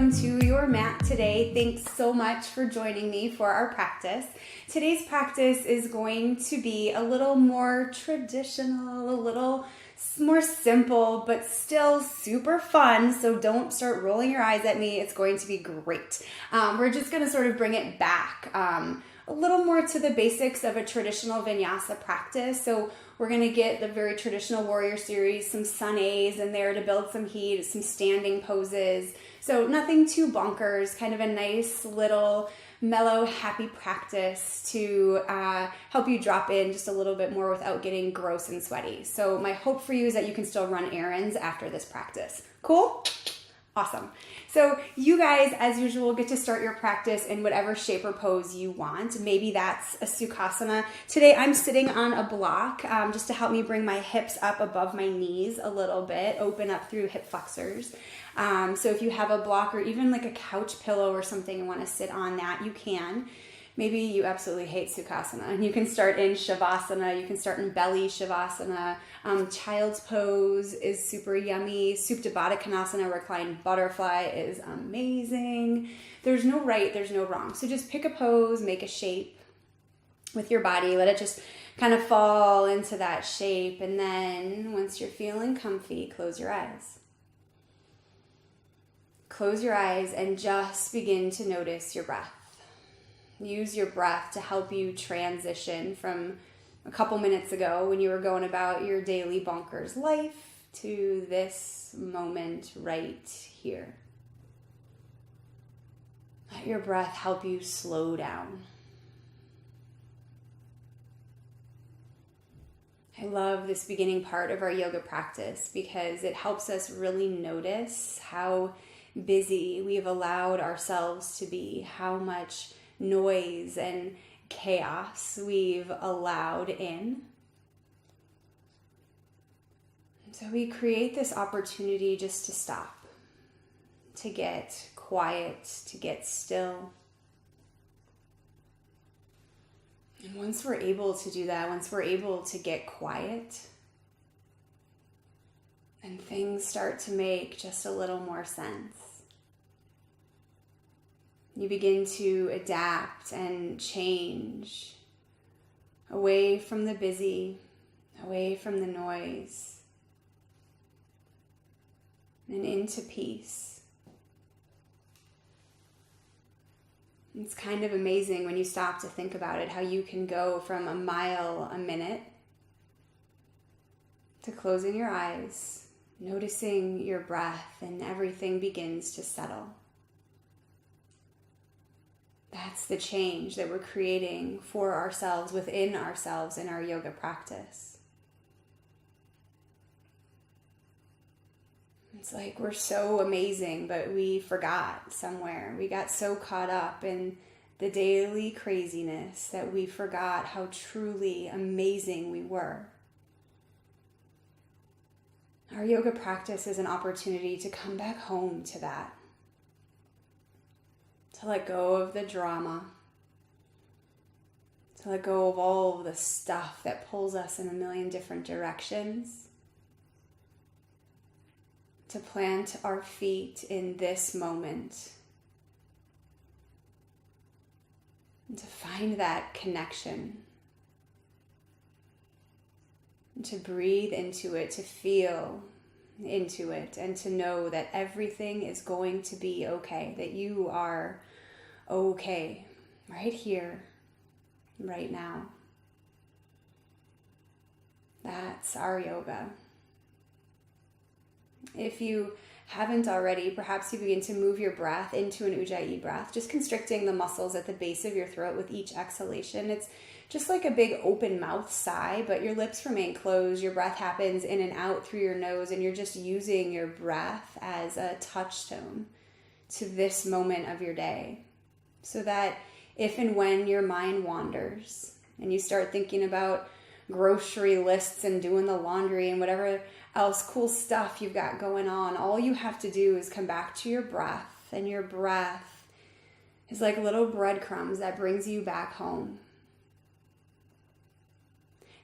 welcome to your mat today. Thanks so much for joining me for our practice. Today's practice is going to be a little more traditional, a little more simple, but still super fun. So don't start rolling your eyes at me. It's going to be great. We're just going to sort of bring it back a little more to the basics of a traditional vinyasa practice. So we're going to get the very traditional warrior series, some sun A's in there to build some heat, some standing poses. So nothing too bonkers, kind of a nice little mellow, happy practice to help you drop in just a little bit more without getting gross and sweaty. So my hope for you is that you can still run errands after this practice. Cool? Awesome. So you guys, as usual, get to start your practice in whatever shape or pose you want. Maybe that's a Sukhasana. Today I'm sitting on a block just to help me bring my hips up above my knees a little bit, open up through hip flexors. So if you have a block or even like a couch pillow or something and want to sit on that, you can. Maybe you absolutely hate Sukhasana and you can start in Shavasana, you can start in belly Shavasana. Child's pose is super yummy. Supta Baddha Konasana, reclined butterfly, is amazing. There's no right, there's no wrong. So just pick a pose, make a shape with your body, let it just kind of fall into that shape. And then once you're feeling comfy, close your eyes. Close your eyes and just begin to notice your breath. Use your breath to help you transition from a couple minutes ago when you were going about your daily bonkers life to this moment right here. Let your breath help you slow down. I love this beginning part of our yoga practice because it helps us really notice how busy we've allowed ourselves to be, how much noise and chaos we've allowed in. So we create this opportunity just to stop, to get quiet, to get still. And once we're able to do that, once we're able to get quiet, and things start to make just a little more sense. You begin to adapt and change away from the busy, away from the noise, and into peace. It's kind of amazing when you stop to think about it, how you can go from a mile a minute to closing your eyes, noticing your breath, and everything begins to settle. That's the change that we're creating for ourselves, within ourselves in our yoga practice. It's like we're so amazing, but we forgot somewhere. We got so caught up in the daily craziness that we forgot how truly amazing we were. Our yoga practice is an opportunity to come back home to that. To let go of the drama, to let go of all of the stuff that pulls us in a million different directions, to plant our feet in this moment, and to find that connection, and to breathe into it, to feel into it, and to know that everything is going to be okay, that you are okay right here, right now. That's our yoga. If you haven't already, perhaps you begin to move your breath into an Ujjayi breath, just constricting the muscles at the base of your throat with each exhalation. It's just like a big open mouth sigh, but your lips remain closed. Your breath happens in and out through your nose, and you're just using your breath as a touchstone to this moment of your day. So that if and when your mind wanders and you start thinking about grocery lists and doing the laundry and whatever else cool stuff you've got going on, all you have to do is come back to your breath, and your breath is like little breadcrumbs that brings you back home.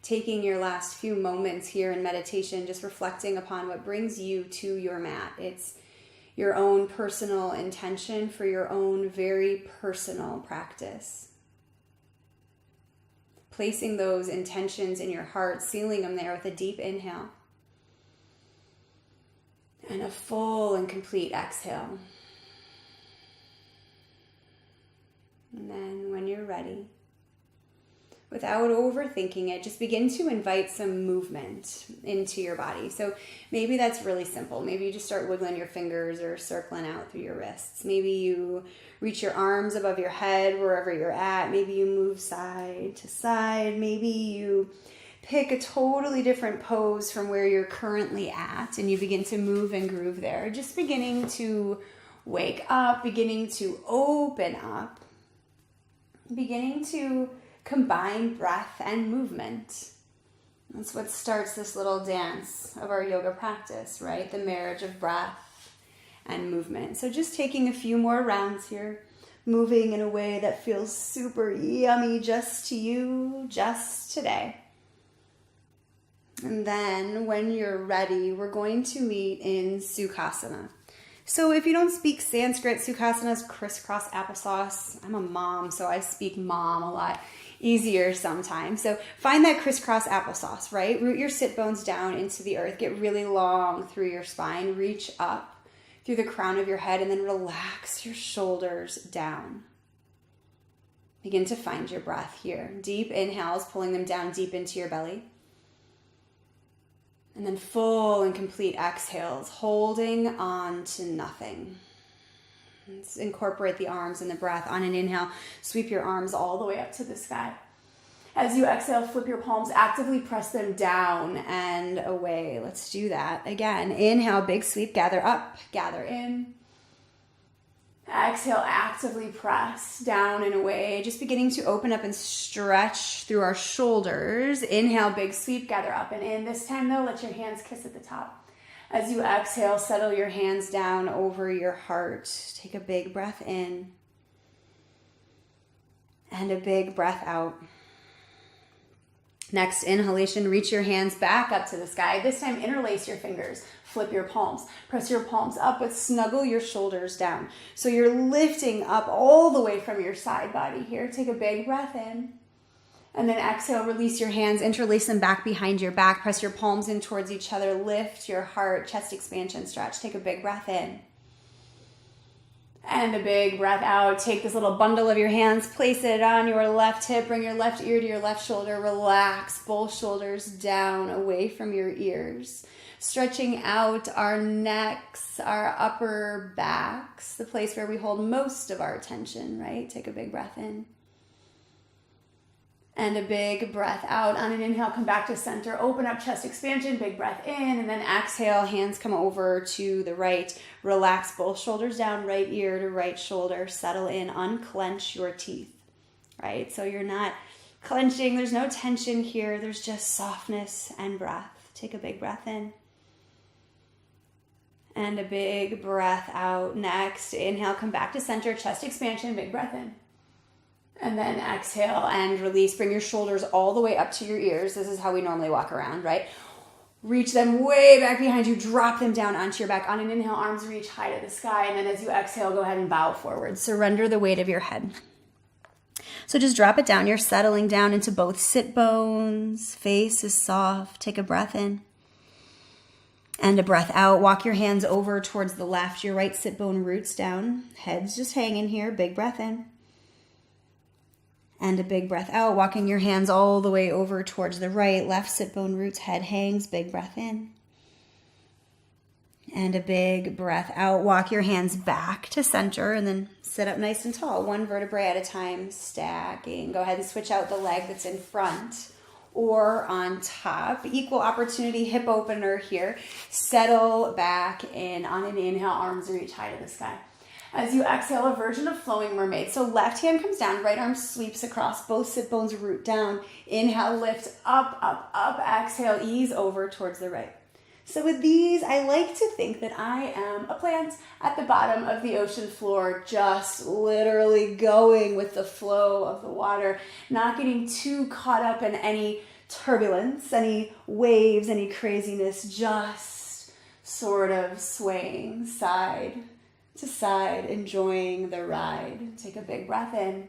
Taking your last few moments here in meditation, just reflecting upon what brings you to your mat. It's your own personal intention for your own very personal practice. Placing those intentions in your heart, sealing them there with a deep inhale and a full and complete exhale. And then when you're ready, without overthinking it, just begin to invite some movement into your body. So maybe that's really simple. Maybe you just start wiggling your fingers or circling out through your wrists. Maybe you reach your arms above your head wherever you're at. Maybe you move side to side. Maybe you pick a totally different pose from where you're currently at and you begin to move and groove there. Just beginning to wake up, beginning to open up, beginning to combine breath and movement. That's what starts this little dance of our yoga practice, right? The marriage of breath and movement. So just taking a few more rounds here, moving in a way that feels super yummy just to you, just today. And then when you're ready, we're going to meet in Sukhasana. So if you don't speak Sanskrit, Sukhasana is crisscross applesauce. I'm a mom, so I speak mom a lot easier sometimes. So find that crisscross applesauce, right? Root your sit bones down into the earth. Get really long through your spine. Reach up through the crown of your head and then relax your shoulders down. Begin to find your breath here. Deep inhales, pulling them down deep into your belly. And then full and complete exhales, holding on to nothing. Let's incorporate the arms and the breath. On an inhale, sweep your arms all the way up to the sky. As you exhale, flip your palms, actively press them down and away. Let's do that again. Inhale, big sweep, gather up, gather in. Exhale, actively press down and away. Just beginning to open up and stretch through our shoulders. Inhale, big sweep, gather up and in. This time though, let your hands kiss at the top. As you exhale, settle your hands down over your heart. Take a big breath in and a big breath out. Next inhalation, reach your hands back up to the sky. This time, interlace your fingers. Flip your palms. Press your palms up, but snuggle your shoulders down. So you're lifting up all the way from your side body here. Take a big breath in. And then exhale, release your hands, interlace them back behind your back. Press your palms in towards each other. Lift your heart, chest expansion, stretch. Take a big breath in. And a big breath out. Take this little bundle of your hands, place it on your left hip, bring your left ear to your left shoulder. Relax both shoulders down away from your ears. Stretching out our necks, our upper backs, the place where we hold most of our attention, right? Take a big breath in. And a big breath out. On an inhale, come back to center. Open up chest expansion, big breath in. And then exhale, hands come over to the right. Relax both shoulders down, right ear to right shoulder. Settle in, unclench your teeth, right? So you're not clenching. There's no tension here. There's just softness and breath. Take a big breath in. And a big breath out. Next, inhale, come back to center, chest expansion, big breath in. And then exhale and release. Bring your shoulders all the way up to your ears. This is how we normally walk around, right? Reach them way back behind you. Drop them down onto your back. On an inhale, arms reach high to the sky. And then as you exhale, go ahead and bow forward. Surrender the weight of your head. So just drop it down. You're settling down into both sit bones. Face is soft. Take a breath in. And a breath out. Walk your hands over towards the left. Your right sit bone roots down. Head's just hanging here. Big breath in. And a big breath out, walking your hands all the way over towards the right. Left sit bone roots, head hangs, big breath in. And a big breath out. Walk your hands back to center and then sit up nice and tall. One vertebrae at a time, stacking. Go ahead and switch out the leg that's in front or on top. Equal opportunity hip opener here. Settle back in. On an inhale, arms reach high to the sky. As you exhale, a version of flowing mermaid. So left hand comes down, right arm sweeps across, both sit bones root down. Inhale, lift up, up, up. Exhale, ease over towards the right. So with these, I like to think that I am a plant at the bottom of the ocean floor, just literally going with the flow of the water, not getting too caught up in any turbulence, any waves, any craziness, just sort of swaying side to side, enjoying the ride. Take a big breath in.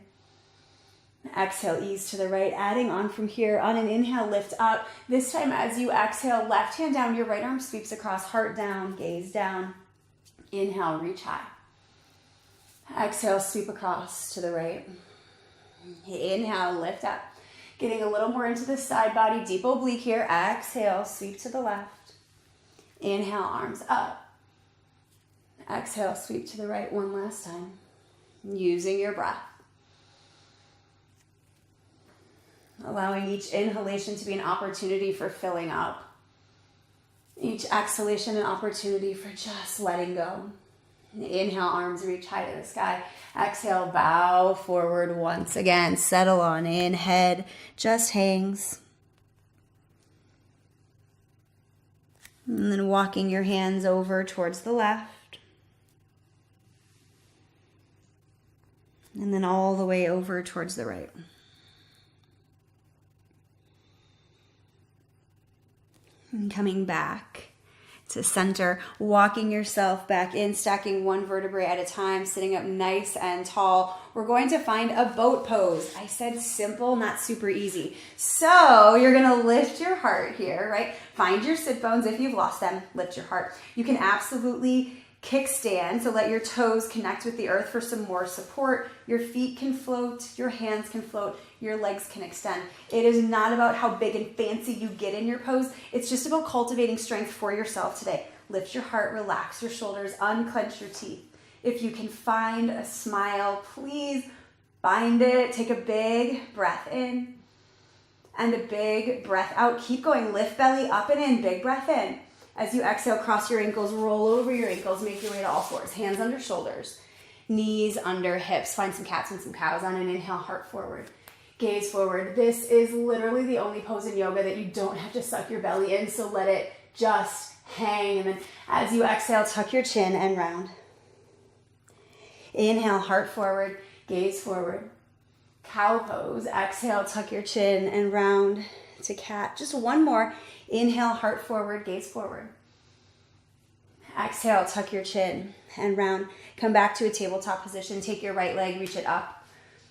Exhale, ease to the right, adding on from here. On an inhale, lift up. This time as you exhale, left hand down, your right arm sweeps across, heart down, gaze down. Inhale, reach high. Exhale, sweep across to the right. Inhale, lift up. Getting a little more into the side body, deep oblique here. Exhale, sweep to the left. Inhale, arms up. Exhale, sweep to the right one last time. Using your breath. Allowing each inhalation to be an opportunity for filling up. Each exhalation an opportunity for just letting go. Inhale, arms reach high to the sky. Exhale, bow forward once again. Settle on in, head just hangs. And then walking your hands over towards the left. And then all the way over towards the right. And coming back to center, walking yourself back in, stacking one vertebrae at a time, sitting up nice and tall. We're going to find a boat pose. I said simple, not super easy. So you're gonna lift your heart here, right? Find your sit bones. If you've lost them, lift your heart. You can absolutely kickstand, so let your toes connect with the earth for some more support. Your feet can float, your hands can float, your legs can extend. It is not about how big and fancy you get in your pose. It's just about cultivating strength for yourself today. Lift your heart, relax your shoulders, unclench your teeth. If you can find a smile, please find it. Take a big breath in and a big breath out. Keep going. Lift belly up and in. Big breath in. As you exhale, cross your ankles, roll over your ankles, make your way to all fours. Hands under shoulders, knees under hips. Find some cats and some cows on an inhale, heart forward. Gaze forward. This is literally the only pose in yoga that you don't have to suck your belly in, so let it just hang. And then as you exhale, tuck your chin and round. Inhale, heart forward, gaze forward. Cow pose. Exhale, tuck your chin and round to cat. Just one more. Inhale, heart forward, gaze forward. Exhale, tuck your chin and round. Come back to a tabletop position. Take your right leg, reach it up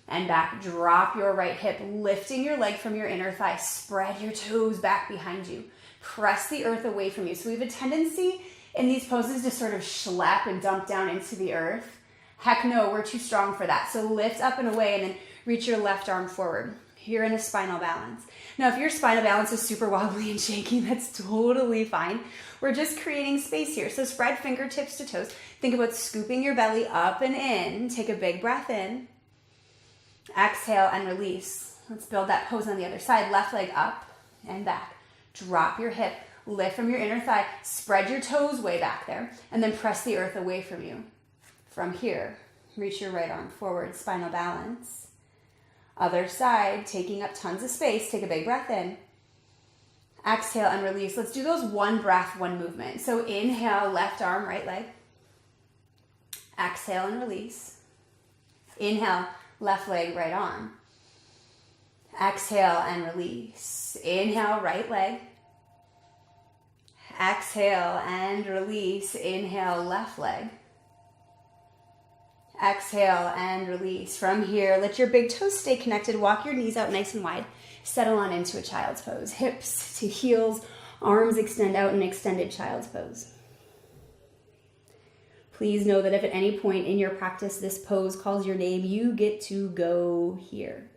and back. Drop your right hip, lifting your leg from your inner thigh. Spread your toes back behind you. Press the earth away from you. So we have a tendency in these poses to sort of schlep and dump down into the earth. Heck no, we're too strong for that. So lift up and away and then reach your left arm forward. You're in a spinal balance. Now, if your spinal balance is super wobbly and shaky, that's totally fine. We're just creating space here. So spread fingertips to toes. Think about scooping your belly up and in. Take a big breath in. Exhale and release. Let's build that pose on the other side. Left leg up and back. Drop your hip. Lift from your inner thigh. Spread your toes way back there. And then press the earth away from you. From here, reach your right arm forward. Spinal balance. Other side, taking up tons of space. Take a big breath in. Exhale and release. Let's do those one breath, one movement. So inhale, left arm, right leg. Exhale and release. Inhale, left leg, right arm. Exhale and release. Inhale, right leg. Exhale and release. Inhale, left leg. Exhale and release. From here, let your big toes stay connected. Walk your knees out nice and wide. Settle on into a child's pose. Hips to heels, arms extend out in extended child's pose. Please know that if at any point in your practice this pose calls your name, you get to go here.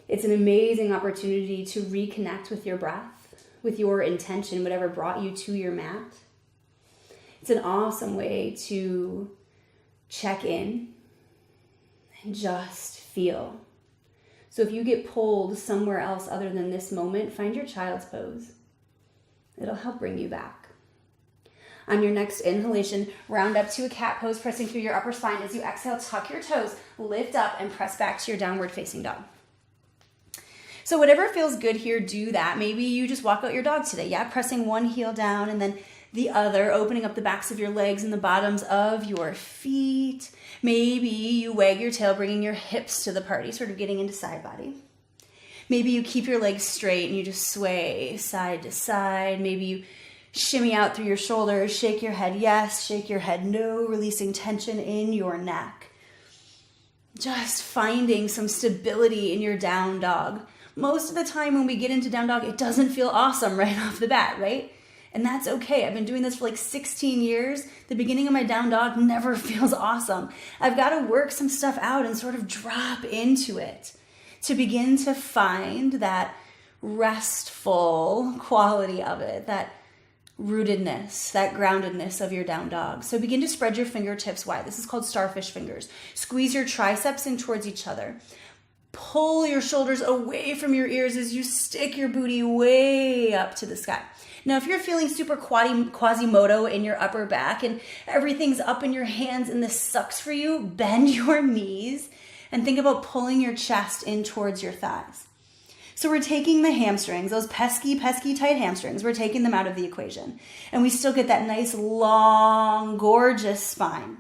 It's an amazing opportunity to reconnect with your breath, with your intention, whatever brought you to your mat. It's an awesome way to check in and just feel. So if you get pulled somewhere else other than this moment, find your child's pose. It'll help bring you back. On your next inhalation, round up to a cat pose, pressing through your upper spine. As you exhale, tuck your toes, lift up, and press back to your downward facing dog. So whatever feels good here, do that. Maybe you just walk out your dog today, yeah? Pressing one heel down and then the other, opening up the backs of your legs and the bottoms of your feet. Maybe you wag your tail, bringing your hips to the party, sort of getting into side body. Maybe you keep your legs straight and you just sway side to side. Maybe you Shimmy out through your shoulders, shake your head yes, shake your head no, releasing tension in your neck. Just finding some stability in your down dog. Most of the time when we get into down dog, it doesn't feel awesome right off the bat, right? And that's okay. I've been doing this for like 16 years. The beginning of my down dog never feels awesome. I've got to work some stuff out and sort of drop into it to begin to find that restful quality of it, that rootedness, that groundedness of your down dog. So begin to spread your fingertips wide. This is called starfish fingers. Squeeze your triceps in towards each other. Pull your shoulders away from your ears as you stick your booty way up to the sky. Now, if you're feeling super Quasimodo in your upper back and everything's up in your hands and this sucks for you, bend your knees and think about pulling your chest in towards your thighs. So we're taking the hamstrings, those pesky tight hamstrings, we're taking them out of the equation. And we still get that nice, long, gorgeous spine.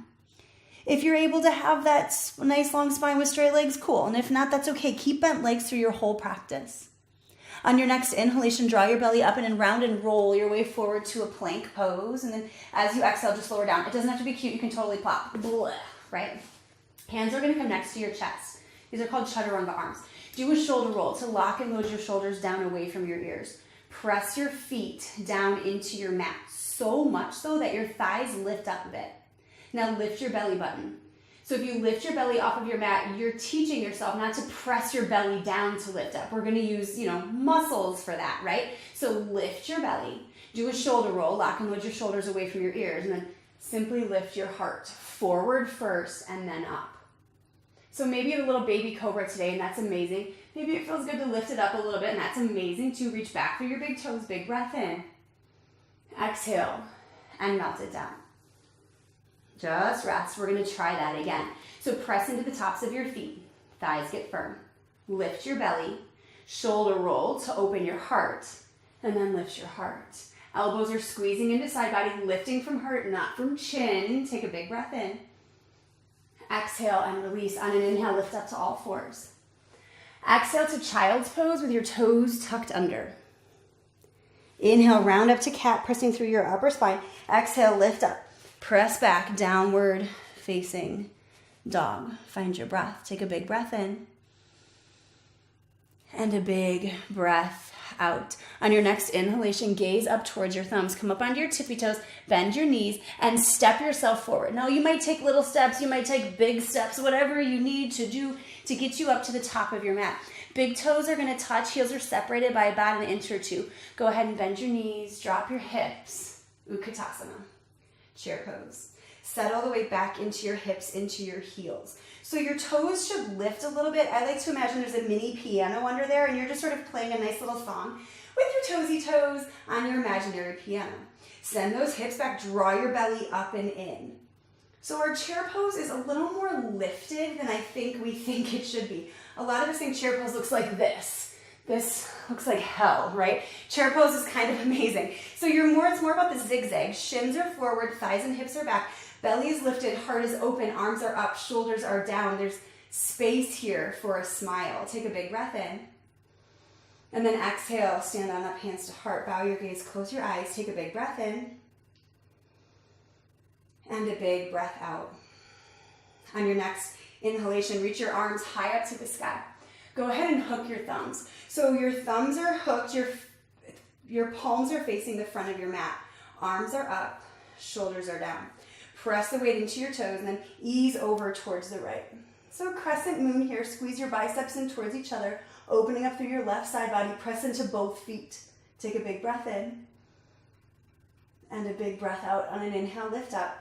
If you're able to have that nice, long spine with straight legs, cool. And if not, that's okay. Keep bent legs through your whole practice. On your next inhalation, draw your belly up and then round and roll your way forward to a plank pose. And then as you exhale, just lower down. It doesn't have to be cute. You can totally plop. Blah, right? Hands are going to come next to your chest. These are called chaturanga arms. Do a shoulder roll to lock and load your shoulders down away from your ears. Press your feet down into your mat, so much so that your thighs lift up a bit. Now lift your belly button. So if you lift your belly off of your mat, you're teaching yourself not to press your belly down to lift up. We're going to use, muscles for that, right? So lift your belly. Do a shoulder roll, lock and load your shoulders away from your ears, and then simply lift your heart forward first and then up. So maybe you have a little baby cobra today, and that's amazing. Maybe it feels good to lift it up a little bit, and that's amazing too. Reach back through your big toes, big breath in. Exhale, and melt it down. Just rest. We're going to try that again. So press into the tops of your feet. Thighs get firm. Lift your belly. Shoulder roll to open your heart, and then lift your heart. Elbows are squeezing into side body, lifting from heart, not from chin. Take a big breath in. Exhale and release. On an inhale, lift up to all fours. Exhale to child's pose with your toes tucked under. Inhale, round up to cat, pressing through your upper spine. Exhale, lift up. Press back, downward facing dog. Find your breath. Take a big breath in. And a big breath out. On your next inhalation, gaze up towards your thumbs. Come up onto your tippy toes, bend your knees, and step yourself forward. Now, you might take little steps, you might take big steps, whatever you need to do to get you up to the top of your mat. Big toes are going to touch, heels are separated by about an inch or two. Go ahead and bend your knees, drop your hips. Utkatasana, chair pose. Settle the weight back into your hips, into your heels. So your toes should lift a little bit. I like to imagine there's a mini piano under there and you're just sort of playing a nice little song with your toesy toes on your imaginary piano. Send those hips back, draw your belly up and in. So our chair pose is a little more lifted than I think we think it should be. A lot of us think chair pose looks like this. This looks like hell, right? Chair pose is kind of amazing. So it's more about the zigzag. Shins are forward, thighs and hips are back. Belly is lifted, heart is open, arms are up, shoulders are down. There's space here for a smile. Take a big breath in. And then exhale, stand on up, hands to heart. Bow your gaze, close your eyes, take a big breath in. And a big breath out. On your next inhalation, reach your arms high up to the sky. Go ahead and hook your thumbs. So your thumbs are hooked, your palms are facing the front of your mat. Arms are up, shoulders are down. Press the weight into your toes and then ease over towards the right. So crescent moon here, squeeze your biceps in towards each other, opening up through your left side body, press into both feet. Take a big breath in and a big breath out. On an inhale, lift up.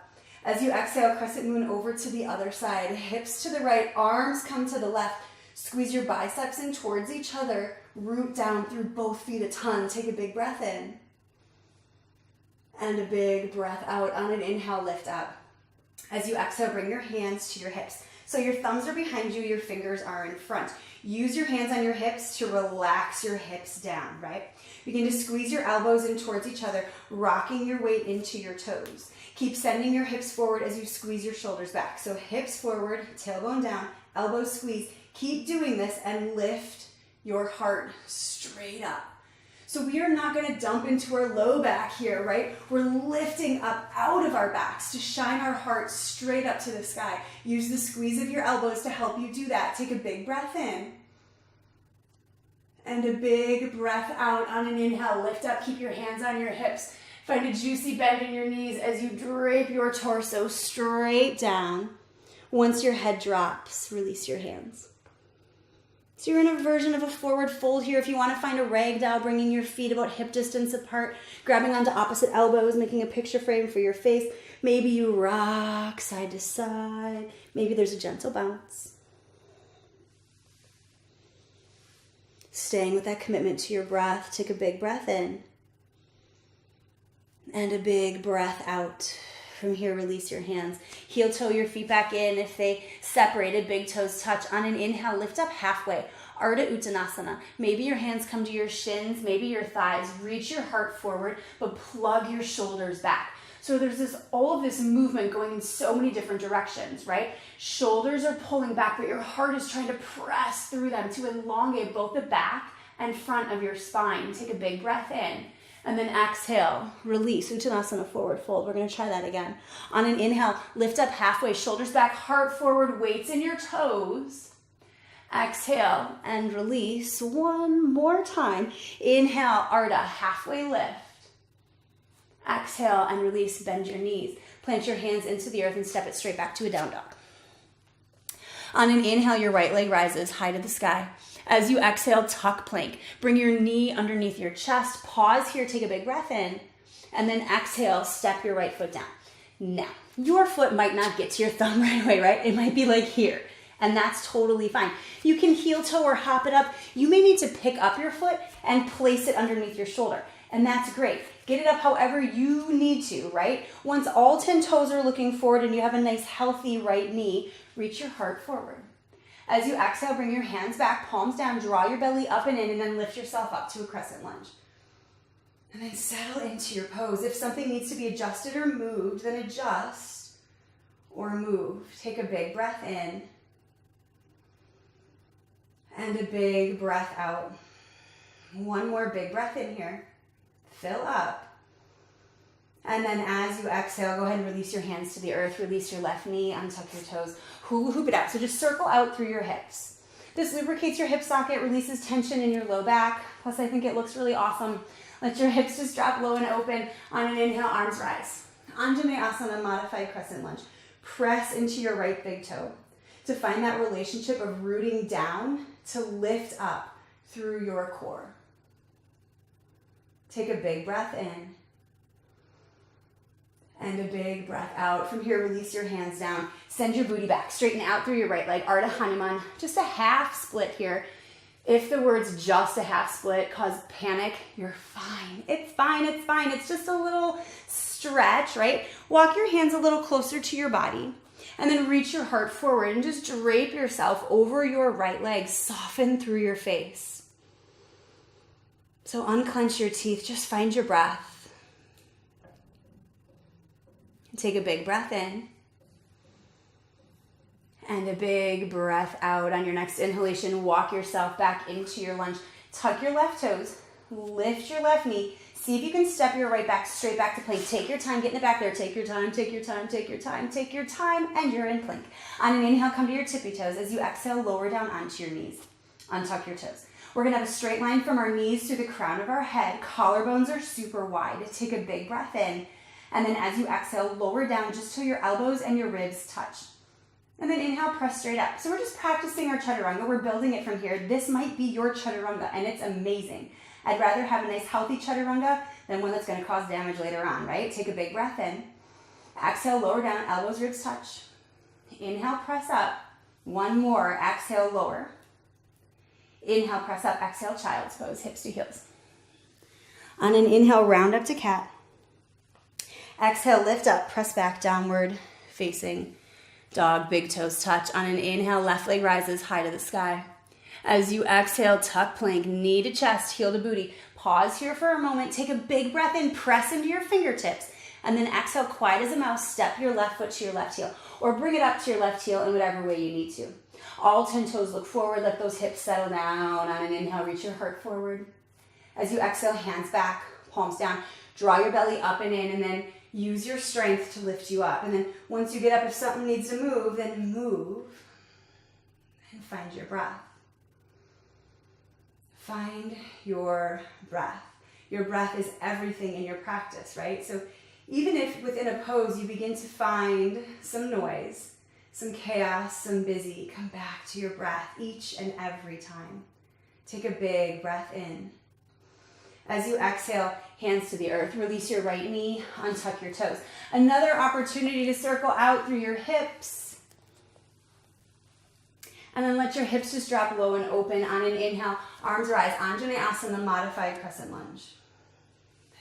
As you exhale, crescent moon over to the other side, hips to the right, arms come to the left. Squeeze your biceps in towards each other, root down through both feet a ton. Take a big breath in. And a big breath out. On an inhale, lift up. As you exhale, bring your hands to your hips. So your thumbs are behind you, your fingers are in front. Use your hands on your hips to relax your hips down, right? Begin to squeeze your elbows in towards each other, rocking your weight into your toes. Keep sending your hips forward as you squeeze your shoulders back. So hips forward, tailbone down, elbows squeeze. Keep doing this and lift your heart straight up. So we are not going to dump into our low back here, right? We're lifting up out of our backs to shine our heart straight up to the sky. Use the squeeze of your elbows to help you do that. Take a big breath in. And a big breath out on an inhale. Lift up, keep your hands on your hips. Find a juicy bend in your knees as you drape your torso straight down. Once your head drops, release your hands. So you're in a version of a forward fold here. If you want to find a ragdoll, bringing your feet about hip distance apart, grabbing onto opposite elbows, making a picture frame for your face. Maybe you rock side to side. Maybe there's a gentle bounce. Staying with that commitment to your breath, take a big breath in. And a big breath out. From here, release your hands. Heel toe your feet back in. If they separated, big toes touch. On an inhale, lift up halfway. Ardha Uttanasana. Maybe your hands come to your shins, maybe your thighs. Reach your heart forward, but plug your shoulders back. So there's all of this movement going in so many different directions, right? Shoulders are pulling back, but your heart is trying to press through them to elongate both the back and front of your spine. Take a big breath in. And then exhale, release, Uttanasana, forward fold. We're going to try that again. On an inhale, lift up halfway, shoulders back, heart forward, weights in your toes. Exhale and release one more time. Inhale, Ardha, halfway lift. Exhale and release, bend your knees. Plant your hands into the earth and step it straight back to a down dog. On an inhale, your right leg rises high to the sky. As you exhale, tuck plank. Bring your knee underneath your chest. Pause here, take a big breath in. And then exhale, step your right foot down. Now, your foot might not get to your thumb right away, right? It might be like here. And that's totally fine. You can heel toe or hop it up. You may need to pick up your foot and place it underneath your shoulder. And that's great. Get it up however you need to, right? Once all 10 toes are looking forward and you have a nice healthy right knee, reach your heart forward. As you exhale, bring your hands back, palms down, draw your belly up and in, and then lift yourself up to a crescent lunge. And then settle into your pose. If something needs to be adjusted or moved, then adjust or move. Take a big breath in and a big breath out. One more big breath in here. Fill up. And then as you exhale, go ahead and release your hands to the earth. Release your left knee, untuck your toes. Hula hoop it out. So just circle out through your hips. This lubricates your hip socket, releases tension in your low back. Plus, I think it looks really awesome. Let your hips just drop low and open. On an inhale, arms rise. Anjaneyasana, modified crescent lunge. Press into your right big toe to find that relationship of rooting down to lift up through your core. Take a big breath in. And a big breath out. From here, release your hands down. Send your booty back. Straighten out through your right leg. Ardha Hanuman. Just a half split here. If the words just a half split cause panic, you're fine. It's fine, it's fine. It's just a little stretch, right? Walk your hands a little closer to your body. And then reach your heart forward and just drape yourself over your right leg. Soften through your face. So unclench your teeth. Just find your breath. Take a big breath in and a big breath out. On your next inhalation, walk yourself back into your lunge. Tuck your left toes, lift your left knee. See if you can step your right back straight back to plank. Take your time, get in the back there. Take your time, take your time, take your time, take your time, and you're in plank. On an inhale, come to your tippy toes. As you exhale, lower down onto your knees. Untuck your toes. We're gonna have a straight line from our knees to the crown of our head. Collarbones are super wide. Take a big breath in. And then as you exhale, lower down just till your elbows and your ribs touch. And then inhale, press straight up. So we're just practicing our chaturanga. We're building it from here. This might be your chaturanga, and it's amazing. I'd rather have a nice healthy chaturanga than one that's going to cause damage later on, right? Take a big breath in. Exhale, lower down, elbows, ribs touch. Inhale, press up. One more. Exhale, lower. Inhale, press up. Exhale, child's pose, hips to heels. On an inhale, round up to cat. Exhale, lift up, press back, downward facing dog, big toes touch. On an inhale, left leg rises high to the sky. As you exhale, tuck plank, knee to chest, heel to booty. Pause here for a moment, take a big breath in, press into your fingertips, and then exhale, quiet as a mouse, step your left foot to your left heel, or bring it up to your left heel in whatever way you need to. All 10 toes look forward, let those hips settle down. On an inhale, reach your heart forward. As you exhale, hands back, palms down. Draw your belly up and in, and then use your strength to lift you up. And then once you get up, if something needs to move, then move and find your breath. Find your breath. Your breath is everything in your practice, right? So even if within a pose you begin to find some noise, some chaos, some busy, come back to your breath each and every time. Take a big breath in. As you exhale, hands to the earth, release your right knee, untuck your toes. Another opportunity to circle out through your hips. And then let your hips just drop low and open. On an inhale, arms rise, Anjaneyasana, modified crescent lunge.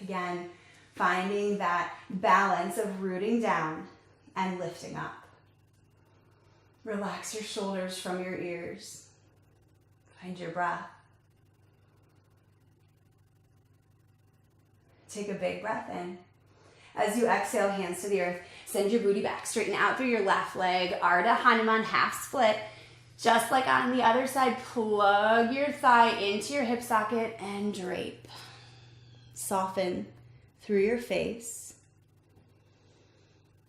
Again, finding that balance of rooting down and lifting up. Relax your shoulders from your ears. Find your breath. Take a big breath in. As you exhale, hands to the earth, send your booty back. Straighten out through your left leg. Ardha Hanuman, half split. Just like on the other side, plug your thigh into your hip socket and drape. Soften through your face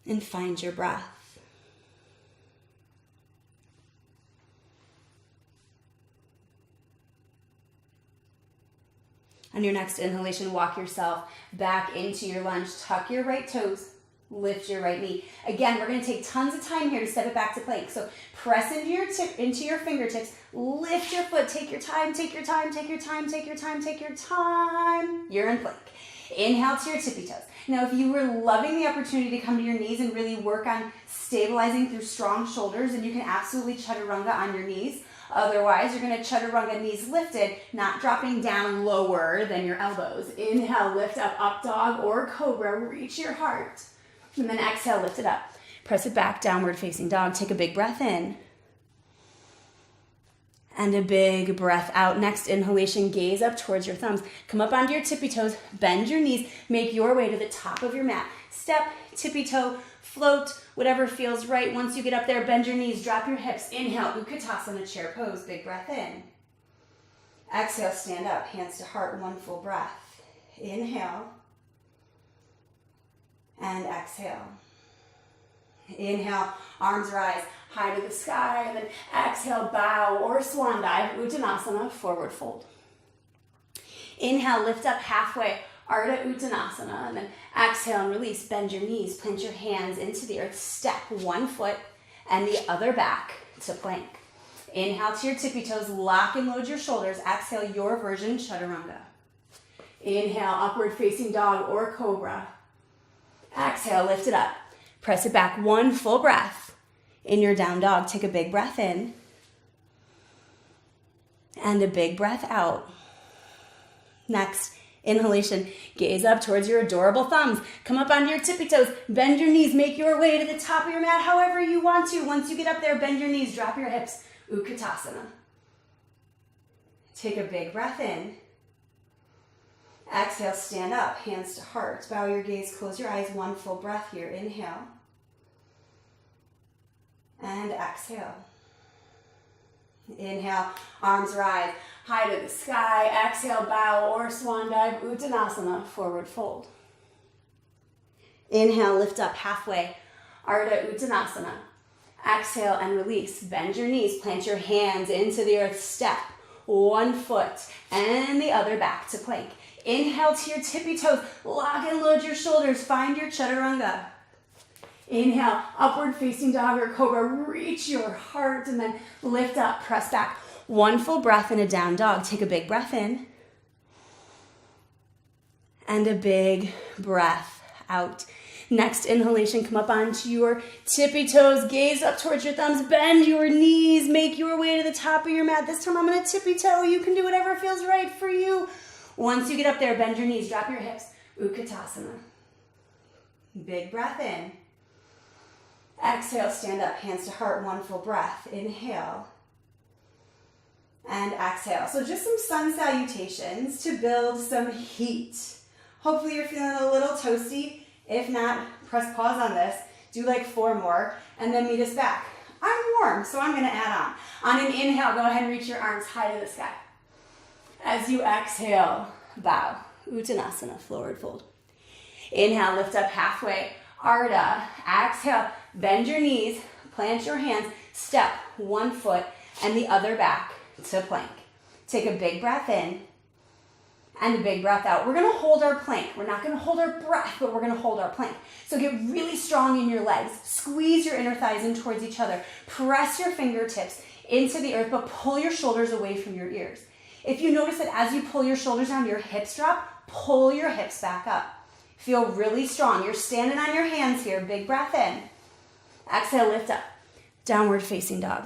and find your breath. On your next inhalation, walk yourself back into your lunge. Tuck your right toes, lift your right knee. Again, we're going to take tons of time here to step it back to plank. So press into your fingertips, lift your foot, take your time, take your time, take your time, take your time, take your time. You're in plank. Inhale to your tippy toes. Now, if you were loving the opportunity to come to your knees and really work on stabilizing through strong shoulders, then you can absolutely chaturanga on your knees. Otherwise, you're going to chaturanga, knees lifted, not dropping down lower than your elbows. Inhale, lift up, up dog or cobra, reach your heart. And then exhale, lift it up. Press it back, downward facing dog. Take a big breath in. And a big breath out. Next inhalation, gaze up towards your thumbs. Come up onto your tippy toes, bend your knees, make your way to the top of your mat. Step, tippy toe, float, whatever feels right. Once you get up there, bend your knees, drop your hips. Inhale, Utkatasana, chair pose, big breath in. Exhale, stand up, hands to heart, one full breath. Inhale. And exhale. Inhale, arms rise, high to the sky, and then exhale, bow or swan dive, Uttanasana, forward fold. Inhale, lift up halfway, Ardha Uttanasana, and then exhale and release, bend your knees, plant your hands into the earth, step one foot and the other back to plank. Inhale to your tippy toes, lock and load your shoulders, exhale your version, chaturanga. Inhale, upward facing dog or cobra. Exhale, lift it up. Press it back, one full breath. In your down dog, take a big breath in. And a big breath out. Next, inhalation, gaze up towards your adorable thumbs. Come up onto your tippy toes, bend your knees, make your way to the top of your mat however you want to. Once you get up there, bend your knees, drop your hips, Utkatasana. Take a big breath in. Exhale, stand up, hands to heart. Bow your gaze, close your eyes, one full breath here. Inhale. And exhale. Inhale, arms rise, high to the sky. Exhale, bow or swan dive, Uttanasana, forward fold. Inhale, lift up halfway, Ardha Uttanasana. Exhale and release. Bend your knees, plant your hands into the earth, step one foot and the other back to plank. Inhale to your tippy toes, lock and load your shoulders, find your chaturanga. Inhale, upward facing dog or cobra, reach your heart and then lift up, press back. One full breath in a down dog. Take a big breath in. And a big breath out. Next inhalation, come up onto your tippy toes, gaze up towards your thumbs, bend your knees, make your way to the top of your mat. This time I'm gonna tippy toe. You can do whatever feels right for you. Once you get up there, bend your knees, drop your hips, Utkatasana. Big breath in. Exhale, stand up, hands to heart, one full breath. Inhale. And exhale. So just some sun salutations to build some heat. Hopefully you're feeling a little toasty. If not, press pause on this. Do like 4 more and then meet us back. I'm warm, so I'm going to add on. On an inhale, go ahead and reach your arms high to the sky. As you exhale, bow. Uttanasana, forward fold. Inhale, lift up halfway. Ardha. Exhale, bend your knees, plant your hands, step one foot and the other back to plank. Take a big breath in and a big breath out. We're gonna hold our plank. We're not gonna hold our breath, but we're gonna hold our plank. So get really strong in your legs. Squeeze your inner thighs in towards each other. Press your fingertips into the earth, but pull your shoulders away from your ears. If you notice that as you pull your shoulders down, your hips drop, pull your hips back up. Feel really strong. You're standing on your hands here. Big breath in. Exhale, lift up. Downward facing dog.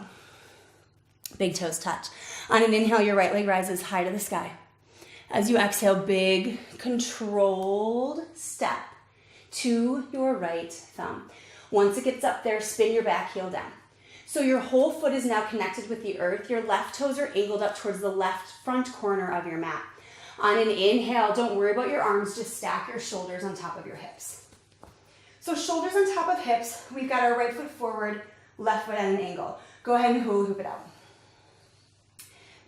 Big toes touch. On an inhale, your right leg rises high to the sky. As you exhale, big controlled step to your right thumb. Once it gets up there, spin your back heel down. So your whole foot is now connected with the earth. Your left toes are angled up towards the left front corner of your mat. On an inhale, don't worry about your arms, just stack your shoulders on top of your hips. So shoulders on top of hips, we've got our right foot forward, left foot at an angle. Go ahead and hula hoop it out.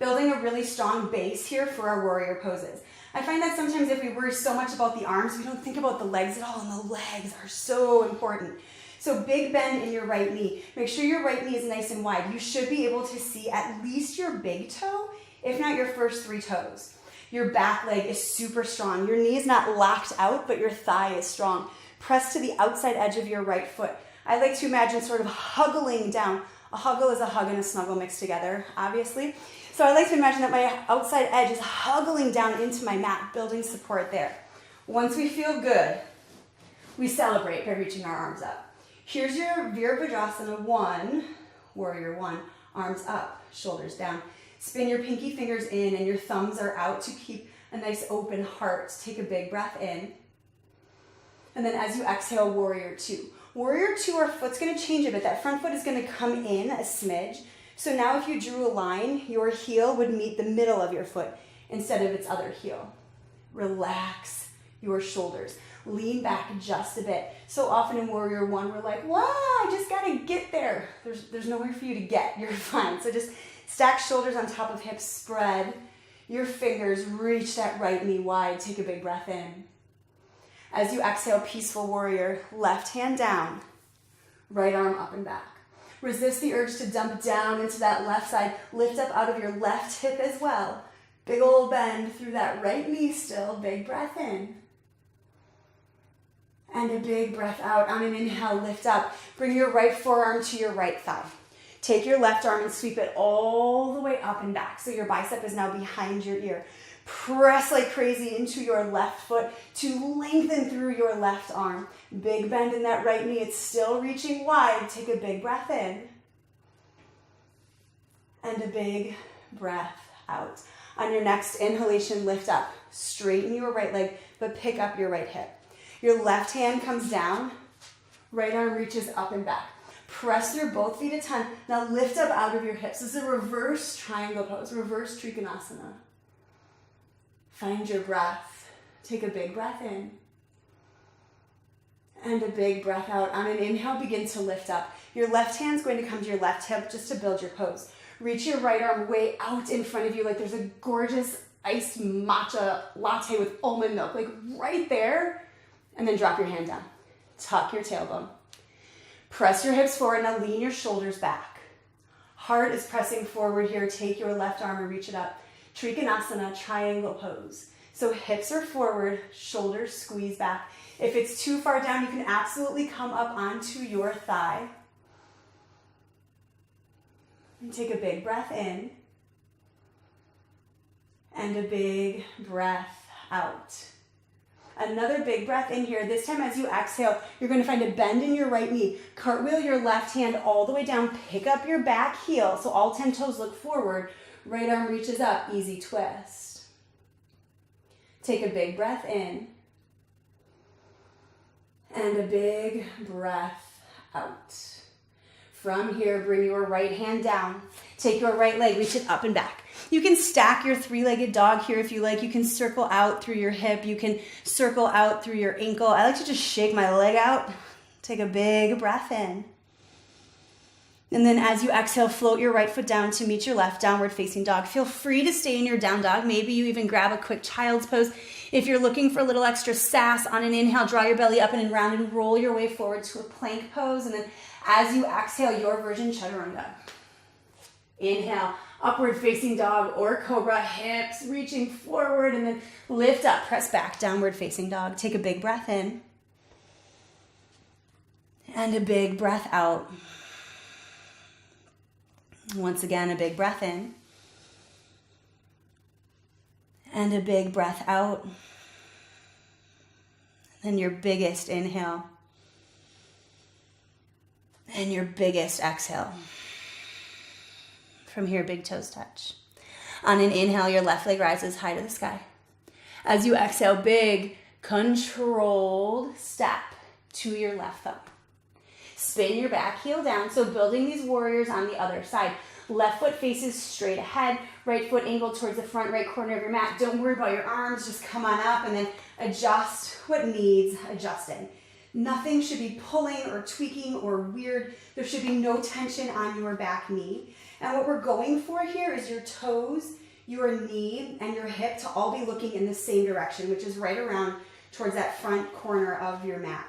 Building a really strong base here for our warrior poses. I find that sometimes if we worry so much about the arms, we don't think about the legs at all, and the legs are so important. So big bend in your right knee. Make sure your right knee is nice and wide. You should be able to see at least your big toe, if not your first three toes. Your back leg is super strong. Your knee is not locked out, but your thigh is strong. Press to the outside edge of your right foot. I like to imagine sort of huggling down. A huggle is a hug and a snuggle mixed together, obviously. So I like to imagine that my outside edge is huggling down into my mat, building support there. Once we feel good, we celebrate by reaching our arms up. Here's your Virabhadrasana 1, warrior 1, arms up, shoulders down. Spin your pinky fingers in and your thumbs are out to keep a nice open heart. Take a big breath in. And then as you exhale, warrior 2. Warrior 2, our foot's gonna change a bit. That front foot is gonna come in a smidge. So now if you drew a line, your heel would meet the middle of your foot instead of its other heel. Relax your shoulders. Lean back just a bit. So often in warrior 1, we're like, wow, I just gotta get there. There's nowhere for you to get, you're fine. So just stack shoulders on top of hips, spread your fingers, reach that right knee wide, take a big breath in. As you exhale, peaceful warrior, left hand down, right arm up and back. Resist the urge to dump down into that left side. Lift up out of your left hip as well. Big old bend through that right knee still. Big breath in. And a big breath out. On an inhale, lift up. Bring your right forearm to your right thigh. Take your left arm and sweep it all the way up and back. So your bicep is now behind your ear. Press like crazy into your left foot to lengthen through your left arm. Big bend in that right knee. It's still reaching wide. Take a big breath in. And a big breath out. On your next inhalation, lift up. Straighten your right leg, but pick up your right hip. Your left hand comes down. Right arm reaches up and back. Press through both feet a ton. Now lift up out of your hips. This is a reverse triangle pose, reverse Trikonasana. Find your breath. Take a big breath in. And a big breath out. On an inhale, begin to lift up. Your left hand's going to come to your left hip just to build your pose. Reach your right arm way out in front of you like there's a gorgeous iced matcha latte with almond milk, like right there. And then drop your hand down. Tuck your tailbone. Press your hips forward. Now lean your shoulders back. Heart is pressing forward here. Take your left arm and reach it up. Trikonasana, triangle pose. So hips are forward, shoulders squeeze back. If it's too far down, you can absolutely come up onto your thigh. And take a big breath in. And a big breath out. Another big breath in here. This time as you exhale, you're going to find a bend in your right knee. Cartwheel your left hand all the way down. Pick up your back heel. So all 10 toes look forward. Right arm reaches up. Easy twist. Take a big breath in. And a big breath out. From here, bring your right hand down. Take your right leg, reach it up and back. You can stack your three-legged dog here if you like. You can circle out through your hip. You can circle out through your ankle. I like to just shake my leg out. Take a big breath in. And then as you exhale, float your right foot down to meet your left, downward facing dog. Feel free to stay in your down dog. Maybe you even grab a quick child's pose. If you're looking for a little extra sass on an inhale, draw your belly up and in round and roll your way forward to a plank pose. And then as you exhale, your version chaturanga. Inhale, upward facing dog or cobra, hips reaching forward, and then lift up, press back, downward facing dog. Take a big breath in and a big breath out. Once again, a big breath in and a big breath out. Then your biggest inhale and your biggest exhale. From here, big toes touch. On an inhale, your left leg rises high to the sky. As you exhale, big, controlled step to your left thumb. Spin your back heel down, so building these warriors on the other side. Left foot faces straight ahead, right foot angled towards the front right corner of your mat. Don't worry about your arms, just come on up and then adjust what needs adjusting. Nothing should be pulling or tweaking or weird. There should be no tension on your back knee. And what we're going for here is your toes, your knee, and your hip to all be looking in the same direction, which is right around towards that front corner of your mat.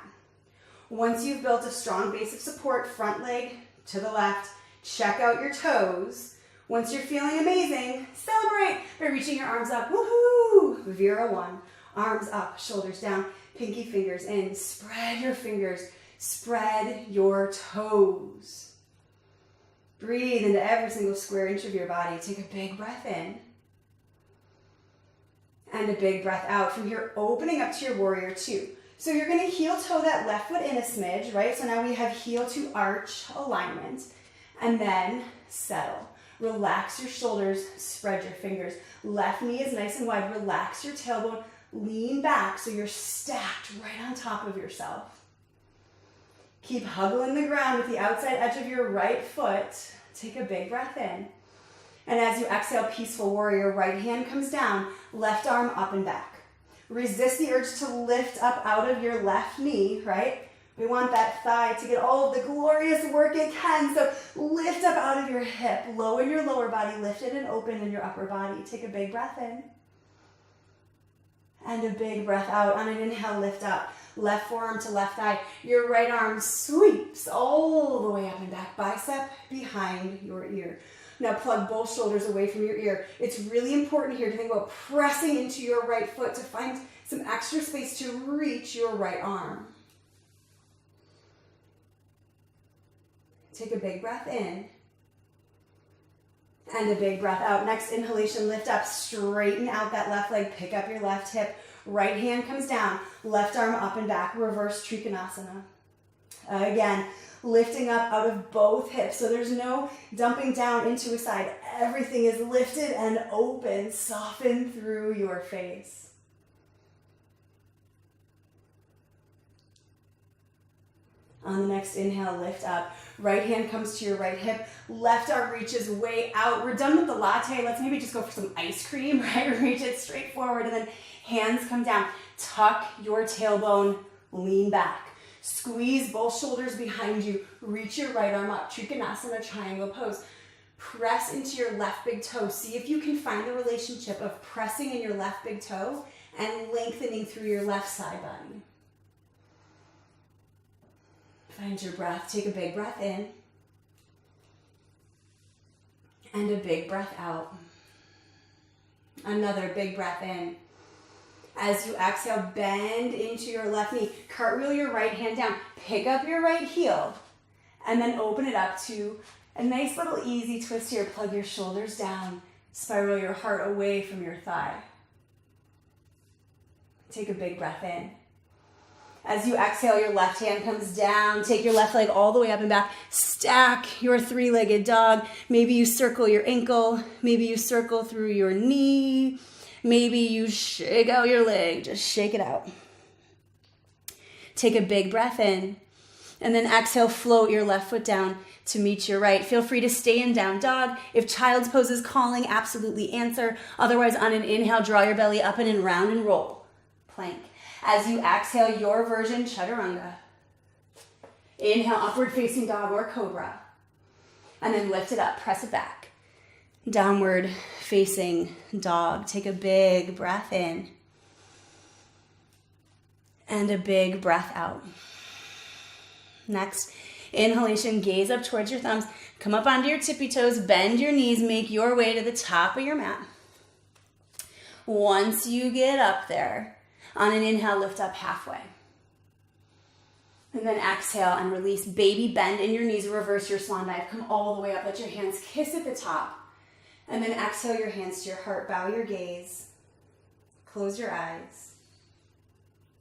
Once you've built a strong base of support, front leg to the left, check out your toes. Once you're feeling amazing, celebrate by reaching your arms up. Woohoo! Vera 1. Arms up, shoulders down, pinky fingers in. Spread your fingers. Spread your toes. Breathe into every single square inch of your body. Take a big breath in and a big breath out. From here, opening up to your warrior 2. So you're going to heel toe that left foot in a smidge, right? So now we have heel to arch alignment. And then settle. Relax your shoulders, spread your fingers. Left knee is nice and wide. Relax your tailbone. Lean back so you're stacked right on top of yourself. Keep hugging the ground with the outside edge of your right foot. Take a big breath in. And as you exhale, peaceful warrior, right hand comes down, left arm up and back. Resist the urge to lift up out of your left knee, right? We want that thigh to get all of the glorious work it can. So lift up out of your hip, lower your lower body, lift it and open in your upper body. Take a big breath in and a big breath out. On an inhale, lift up. Left forearm to left thigh. Your right arm sweeps all the way up and back. Bicep behind your ear. Now plug both shoulders away from your ear. It's really important here to think about pressing into your right foot to find some extra space to reach your right arm. Take a big breath in and a big breath out. Next inhalation, lift up, straighten out that left leg, pick up your left hip. Right hand comes down, left arm up and back, reverse Trikonasana. Again, lifting up out of both hips. So there's no dumping down into a side. Everything is lifted and open. Soften through your face. On the next inhale, lift up. Right hand comes to your right hip. Left arm reaches way out. We're done with the latte. Let's maybe just go for some ice cream, right? Reach it straight forward and then hands come down. Tuck your tailbone, lean back. Squeeze both shoulders behind you. Reach your right arm up. Trikonasana triangle pose. Press into your left big toe. See if you can find the relationship of pressing in your left big toe and lengthening through your left side body. Find your breath. Take a big breath in and a big breath out. Another big breath in. As you exhale, bend into your left knee. Cartwheel your right hand down. Pick up your right heel and then open it up to a nice little easy twist here. Plug your shoulders down. Spiral your heart away from your thigh. Take a big breath in. As you exhale, your left hand comes down. Take your left leg all the way up and back. Stack your three-legged dog. Maybe you circle your ankle. Maybe you circle through your knee. Maybe you shake out your leg. Just shake it out. Take a big breath in. And then exhale, float your left foot down to meet your right. Feel free to stay in down dog. If child's pose is calling, absolutely answer. Otherwise, on an inhale, draw your belly up and in round and roll. Plank. As you exhale, your version, chaturanga. Inhale, upward facing dog or cobra. And then lift it up, press it back. Downward facing dog. Take a big breath in. And a big breath out. Next, inhalation, gaze up towards your thumbs. Come up onto your tippy toes, bend your knees, make your way to the top of your mat. Once you get up there, on an inhale, lift up halfway. And then exhale and release. Baby bend in your knees, reverse your swan dive. Come all the way up, let your hands kiss at the top. And then exhale your hands to your heart, bow your gaze, close your eyes,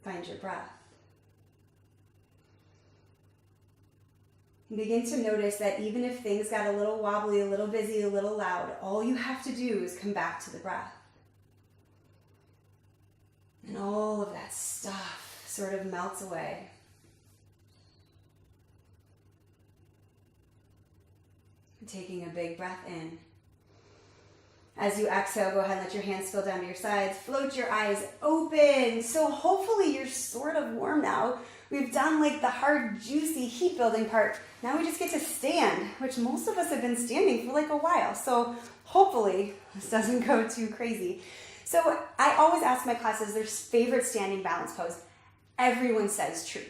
find your breath. Begin to notice that even if things got a little wobbly, a little busy, a little loud, all you have to do is come back to the breath. And all of that stuff sort of melts away. Taking a big breath in. As you exhale, go ahead and let your hands spill down to your sides. Float your eyes open. So hopefully you're sort of warm now. We've done like the hard, juicy heat building part. Now we just get to stand, which most of us have been standing for like a while. So hopefully this doesn't go too crazy. So I always ask my classes their favorite standing balance pose. Everyone says tree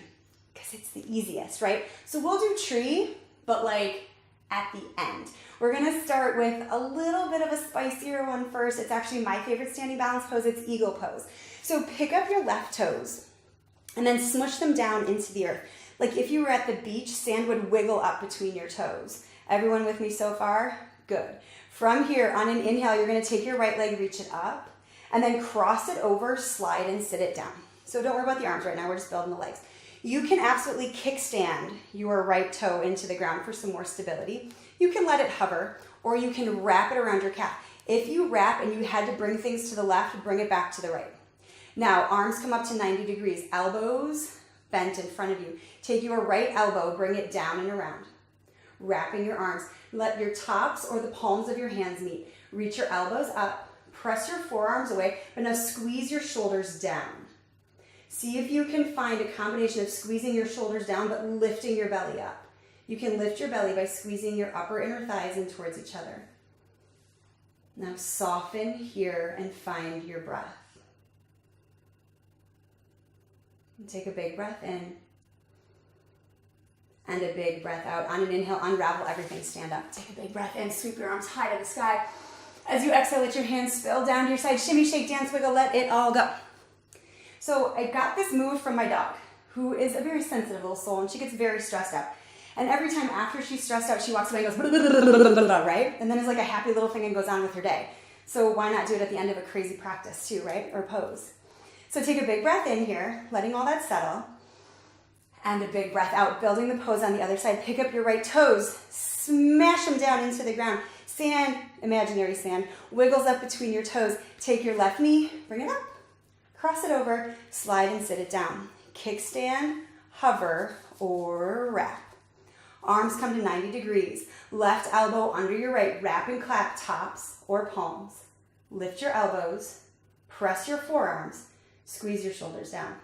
because it's the easiest, right? So we'll do tree, but like at the end. We're gonna start with a little bit of a spicier one first. It's actually my favorite standing balance pose. It's eagle pose. So pick up your left toes and then smush them down into the earth. Like if you were at the beach, sand would wiggle up between your toes. Everyone with me so far? Good. From here, on an inhale, you're gonna take your right leg, reach it up, and then cross it over, slide and sit it down. So don't worry about the arms right now, we're just building the legs. You can absolutely kickstand your right toe into the ground for some more stability. You can let it hover, or you can wrap it around your calf. If you wrap and you had to bring things to the left, bring it back to the right. Now, arms come up to 90 degrees, elbows bent in front of you. Take your right elbow, bring it down and around. Wrapping your arms. Let your tops or the palms of your hands meet. Reach your elbows up, press your forearms away, but now squeeze your shoulders down. See if you can find a combination of squeezing your shoulders down but lifting your belly up. You can lift your belly by squeezing your upper inner thighs in towards each other. Now soften here and find your breath. And take a big breath in and a big breath out. On an inhale, unravel everything, stand up. Take a big breath in, sweep your arms high to the sky. As you exhale, let your hands spill down to your side. Shimmy, shake, dance, wiggle, let it all go. So I got this move from my dog, who is a very sensitive little soul, and she gets very stressed out. And every time after she's stressed out, she walks away and goes, right? And then it's like a happy little thing and goes on with her day. So why not do it at the end of a crazy practice too, right? Or pose. So take a big breath in here, letting all that settle. And a big breath out, building the pose on the other side. Pick up your right toes, smash them down into the ground. Sand, imaginary sand, wiggles up between your toes. Take your left knee, bring it up, cross it over, slide and sit it down. Kickstand, hover, or wrap. Arms come to 90 degrees. Left elbow under your right, wrap and clap tops or palms. Lift your elbows, press your forearms, squeeze your shoulders down.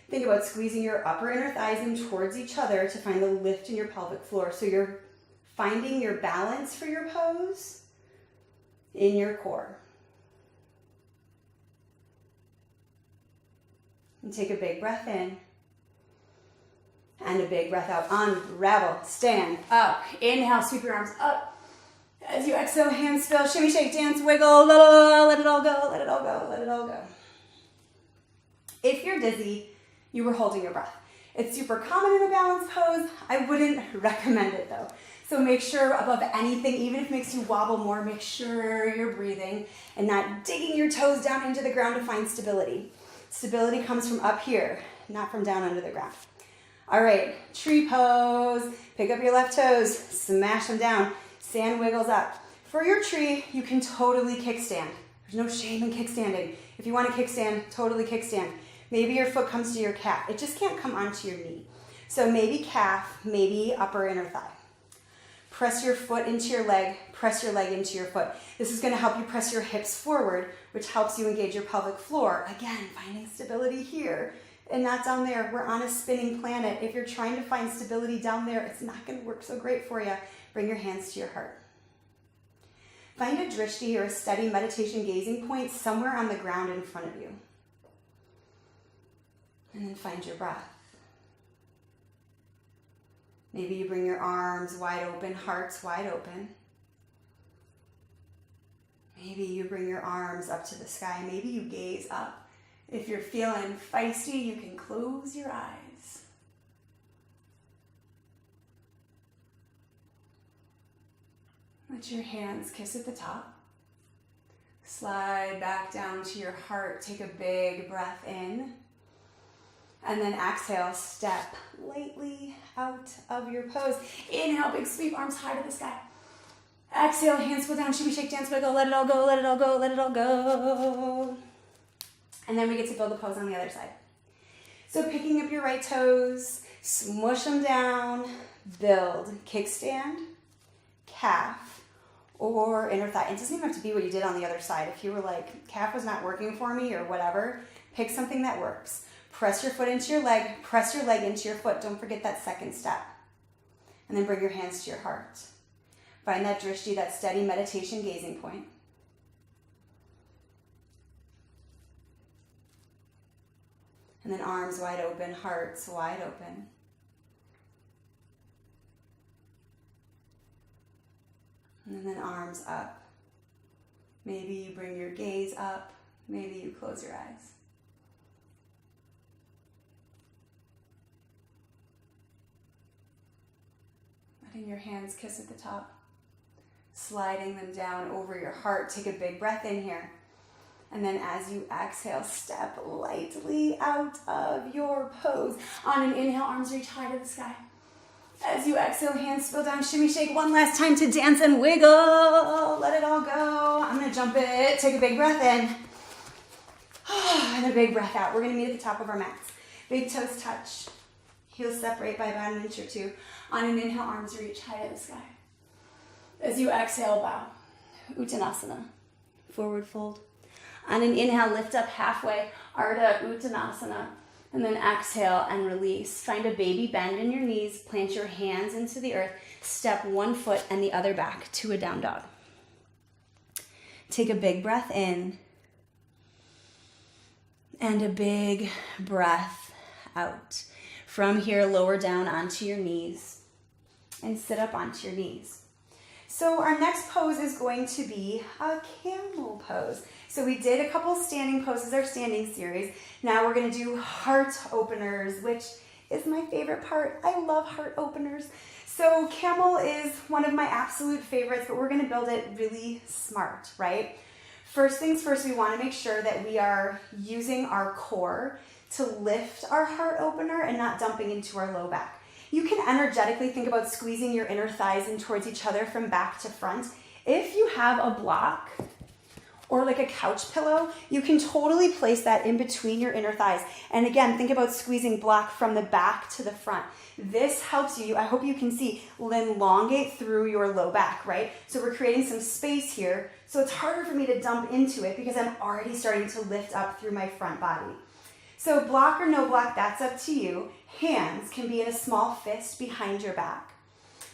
Think about squeezing your upper inner thighs in towards each other to find the lift in your pelvic floor. So you're finding your balance for your pose in your core. And take a big breath in. And a big breath out. Unravel, stand up. Inhale, sweep your arms up. As you exhale, hands spill, shimmy, shake, dance, wiggle, let it all go, let it all go, let it all go. If you're dizzy, you were holding your breath. It's super common in a balance pose. I wouldn't recommend it though. So make sure above anything, even if it makes you wobble more, make sure you're breathing and not digging your toes down into the ground to find stability. Stability comes from up here, not from down under the ground. All right, tree pose. Pick up your left toes, smash them down. Sand wiggles up. For your tree, you can totally kickstand. There's no shame in kickstanding. If you want to kickstand, totally kickstand. Maybe your foot comes to your calf. It just can't come onto your knee. So maybe calf, maybe upper inner thigh. Press your foot into your leg, press your leg into your foot. This is going to help you press your hips forward, which helps you engage your pelvic floor. Again, finding stability here and not down there. We're on a spinning planet. If you're trying to find stability down there, it's not going to work so great for you. Bring your hands to your heart. Find a drishti or a steady meditation gazing point somewhere on the ground in front of you. And then find your breath. Maybe you bring your arms wide open, hearts wide open. Maybe you bring your arms up to the sky. Maybe you gaze up. If you're feeling feisty, you can close your eyes. Let your hands kiss at the top. Slide back down to your heart. Take a big breath in. And then exhale, step lightly out of your pose. Inhale, big sweep, arms high to the sky. Exhale, hands go down, shimmy, shake, dance, wiggle, let it all go, let it all go, let it all go. And then we get to build a pose on the other side. So picking up your right toes, smush them down, build, kickstand, calf, or inner thigh. It doesn't even have to be what you did on the other side. If you were like, calf was not working for me or whatever, pick something that works. Press your foot into your leg, press your leg into your foot. Don't forget that second step. And then bring your hands to your heart. Find that drishti, that steady meditation gazing point. And then arms wide open, hearts wide open. And then arms up. Maybe you bring your gaze up. Maybe you close your eyes. Letting your hands kiss at the top. Sliding them down over your heart. Take a big breath in here. And then as you exhale, step lightly out of your pose. On an inhale, arms reach high to the sky. As you exhale, hands spill down, shimmy, shake. One last time to dance and wiggle. Let it all go. I'm going to jump it. Take a big breath in. And a big breath out. We're going to meet at the top of our mats. Big toes touch. Heels separate by about an inch or two. On an inhale, arms reach high to the sky. As you exhale, bow. Uttanasana. Forward fold. On an inhale, lift up halfway. Ardha Uttanasana. And then exhale and release. Find a baby bend in your knees. Plant your hands into the earth. Step one foot and the other back to a down dog. Take a big breath in. And a big breath out. From here, lower down onto your knees. And sit up onto your knees. So our next pose is going to be a camel pose. So we did a couple standing poses, our standing series. Now we're going to do heart openers, which is my favorite part. I love heart openers. So camel is one of my absolute favorites, but we're going to build it really smart, right? First things first, we want to make sure that we are using our core to lift our heart opener and not dumping into our low back. You can energetically think about squeezing your inner thighs in towards each other from back to front. If you have a block or like a couch pillow, you can totally place that in between your inner thighs. And again, think about squeezing block from the back to the front. This helps you, I hope you can see, elongate through your low back, right? So we're creating some space here. So it's harder for me to dump into it because I'm already starting to lift up through my front body. So block or no block, that's up to you. Hands can be in a small fist behind your back.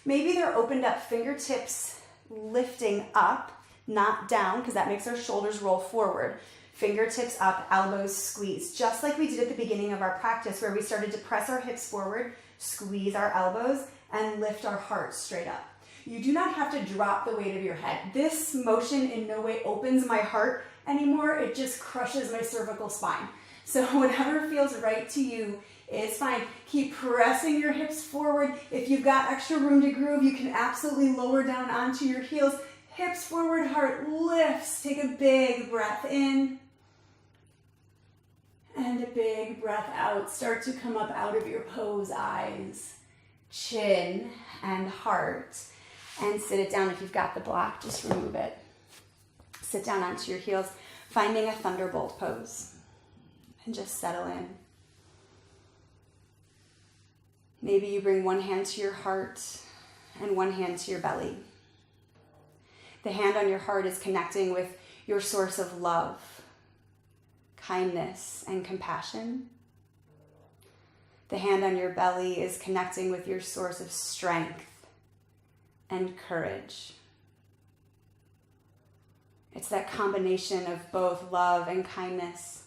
Maybe they're opened up, fingertips lifting up, not down, because that makes our shoulders roll forward. Fingertips up, elbows squeeze, just like we did at the beginning of our practice where we started to press our hips forward, squeeze our elbows, and lift our heart straight up. You do not have to drop the weight of your head. This motion in no way opens my heart anymore. It just crushes my cervical spine. So whatever feels right to you is fine. Keep pressing your hips forward. If you've got extra room to groove, you can absolutely lower down onto your heels. Hips forward, heart lifts. Take a big breath in. And a big breath out. Start to come up out of your pose, eyes, chin, and heart. And sit it down. If you've got the block, just remove it. Sit down onto your heels, finding a thunderbolt pose. And just settle in. Maybe you bring one hand to your heart and one hand to your belly. The hand on your heart is connecting with your source of love, kindness, and compassion. The hand on your belly is connecting with your source of strength and courage. It's that combination of both love and kindness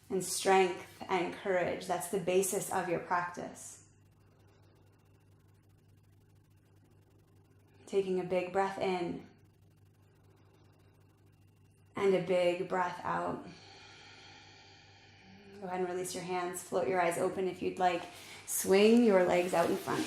and strength and courage. That's the basis of your practice. Taking a big breath in and a big breath out. Go ahead and release your hands. Float your eyes open if you'd like. Swing your legs out in front.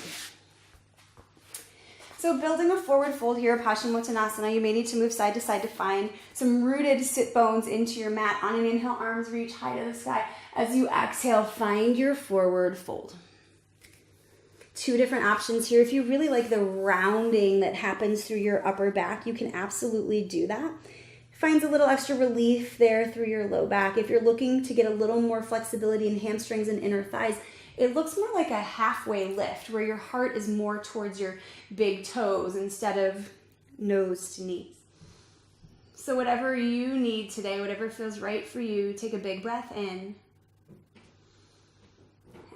So building a forward fold here, Paschimottanasana, you may need to move side to side to find some rooted sit bones into your mat. On an inhale, arms reach high to the sky. As you exhale, find your forward fold. Two different options here. If you really like the rounding that happens through your upper back, you can absolutely do that. Finds a little extra relief there through your low back. If you're looking to get a little more flexibility in hamstrings and inner thighs, it looks more like a halfway lift where your heart is more towards your big toes instead of nose to knees. So whatever you need today, whatever feels right for you, take a big breath in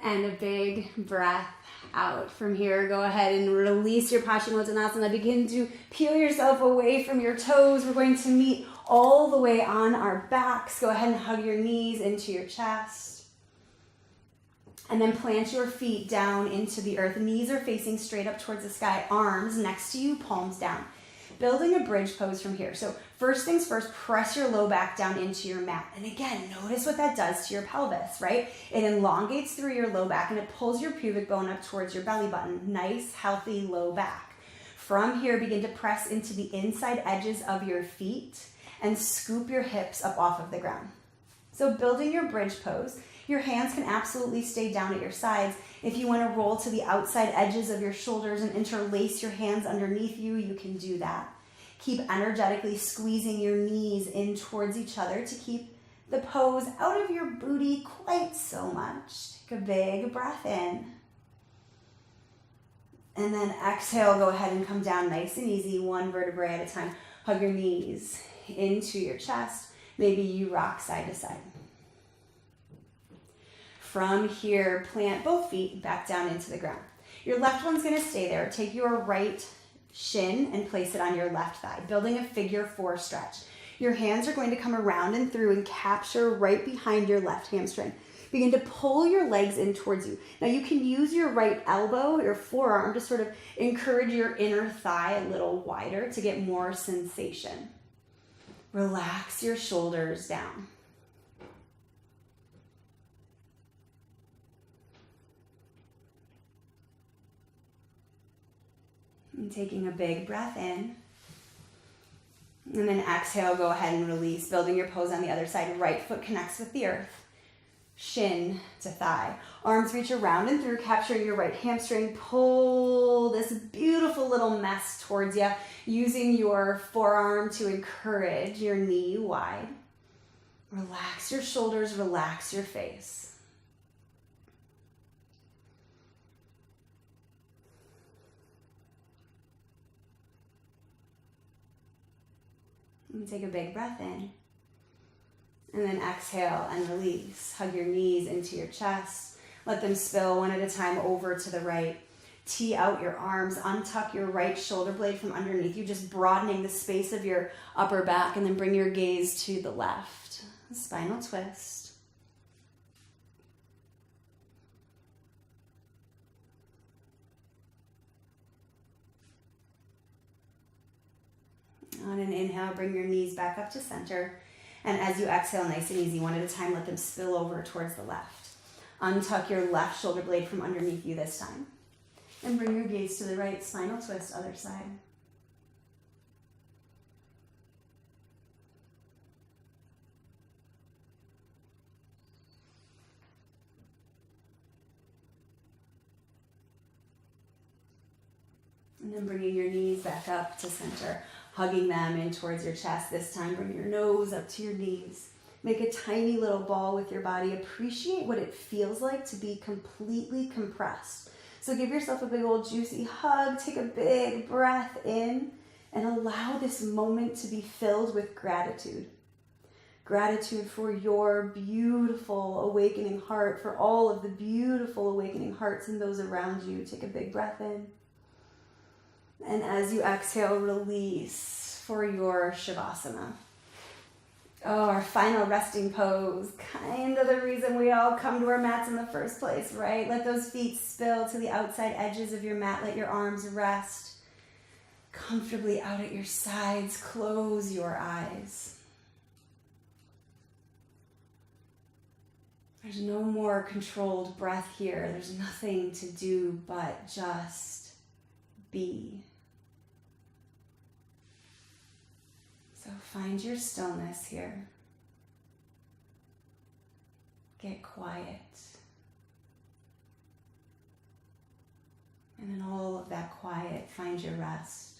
and a big breath out. From here, go ahead and release your Paschimottanasana. Begin to peel yourself away from your toes. We're going to meet all the way on our backs. Go ahead and hug your knees into your chest. And then plant your feet down into the earth. Knees are facing straight up towards the sky. Arms next to you, palms down. Building a bridge pose from here. So first things first, press your low back down into your mat. And again, notice what that does to your pelvis, right? It elongates through your low back and it pulls your pubic bone up towards your belly button. Nice, healthy low back. From here, begin to press into the inside edges of your feet and scoop your hips up off of the ground. So building your bridge pose, your hands can absolutely stay down at your sides. If you want to roll to the outside edges of your shoulders and interlace your hands underneath you, you can do that. Keep energetically squeezing your knees in towards each other to keep the pose out of your booty quite so much. Take a big breath in. And then exhale, go ahead and come down nice and easy, one vertebrae at a time. Hug your knees into your chest. Maybe you rock side to side. From here, plant both feet back down into the ground. Your left one's going to stay there. Take your right shin and place it on your left thigh, building a figure 4 stretch. Your hands are going to come around and through and capture right behind your left hamstring. Begin to pull your legs in towards you. Now you can use your right elbow, your forearm, to sort of encourage your inner thigh a little wider to get more sensation. Relax your shoulders down. And taking a big breath in. And then exhale, go ahead and release, building your pose on the other side. Right foot connects with the earth. Shin to thigh. Arms reach around and through, capturing your right hamstring. Pull this beautiful little mess towards you, using your forearm to encourage your knee wide. Relax your shoulders, relax your face. And take a big breath in. And then exhale and release. Hug your knees into your chest. Let them spill one at a time over to the right. Tee out your arms. Untuck your right shoulder blade from underneath you, just broadening the space of your upper back, and then bring your gaze to the left. Spinal twist. On an inhale, bring your knees back up to center. And as you exhale, nice and easy, one at a time, let them spill over towards the left. Untuck your left shoulder blade from underneath you this time. And bring your gaze to the right, spinal twist, other side. And then bringing your knees back up to center. Hugging them in towards your chest. This time, bring your nose up to your knees. Make a tiny little ball with your body. Appreciate what it feels like to be completely compressed. So give yourself a big old juicy hug. Take a big breath in and allow this moment to be filled with gratitude. Gratitude for your beautiful awakening heart, for all of the beautiful awakening hearts and those around you. Take a big breath in. And as you exhale, release for your Shavasana. Oh, our final resting pose. Kind of the reason we all come to our mats in the first place, right? Let those feet spill to the outside edges of your mat. Let your arms rest comfortably out at your sides. Close your eyes. There's no more controlled breath here. There's nothing to do but just be. So find your stillness here. Get quiet. And in all of that quiet, find your rest.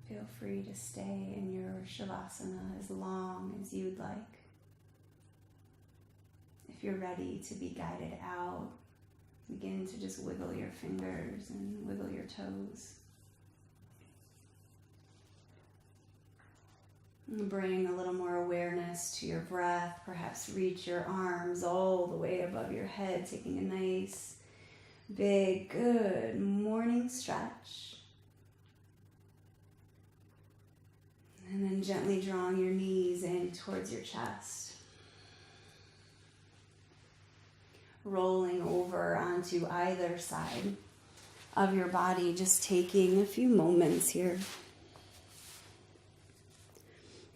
Feel free to stay in your Shavasana as long as you'd like. If you're ready to be guided out, begin to just wiggle your fingers and wiggle your toes. And bring a little more awareness to your breath. Perhaps reach your arms all the way above your head, taking a nice, big, good morning stretch. And then gently drawing your knees in towards your chest. Rolling over onto either side of your body, just taking a few moments here.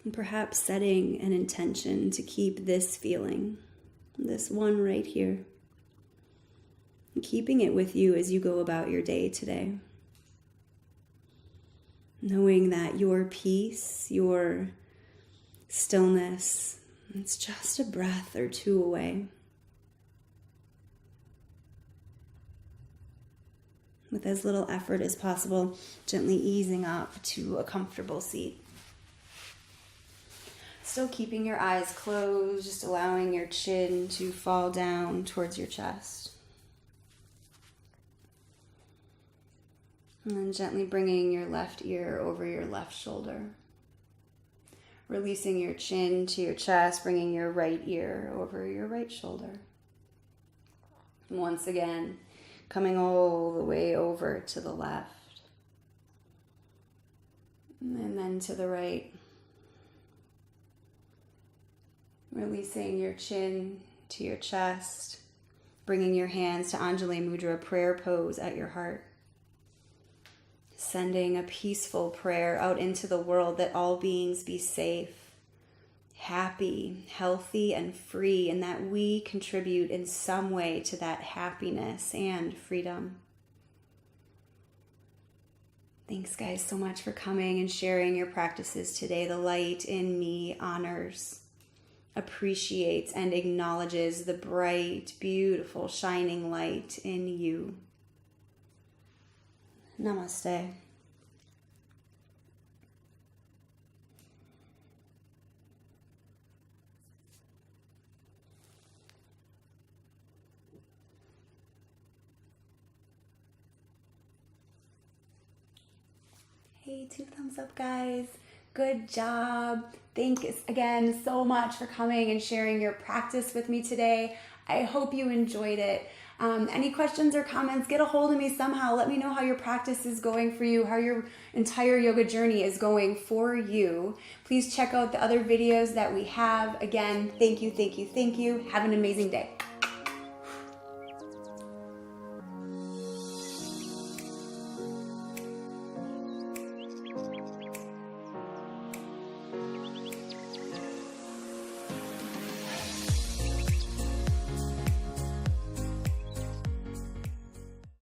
And perhaps setting an intention to keep this feeling, this one right here, and keeping it with you as you go about your day today. Knowing that your peace, your stillness, it's just a breath or two away. With as little effort as possible, gently easing up to a comfortable seat. Still keeping your eyes closed, just allowing your chin to fall down towards your chest. And then gently bringing your left ear over your left shoulder. Releasing your chin to your chest, bringing your right ear over your right shoulder. And once again, coming all the way over to the left. And then to the right. Releasing your chin to your chest, bringing your hands to Anjali Mudra, prayer pose at your heart. Sending a peaceful prayer out into the world that all beings be safe, happy, healthy, and free, and that we contribute in some way to that happiness and freedom. Thanks, guys, so much for coming and sharing your practices today. The light in me honors, appreciates, and acknowledges the bright, beautiful, shining light in you. Namaste. Yay, 2 thumbs up, guys. Good job. Thanks again so much for coming and sharing your practice with me today. I hope you enjoyed it. Any questions or comments, get a hold of me somehow. Let me know how your practice is going for you, how your entire yoga journey is going for you. Please check out the other videos that we have. Again, thank you, thank you, thank you. Have an amazing day.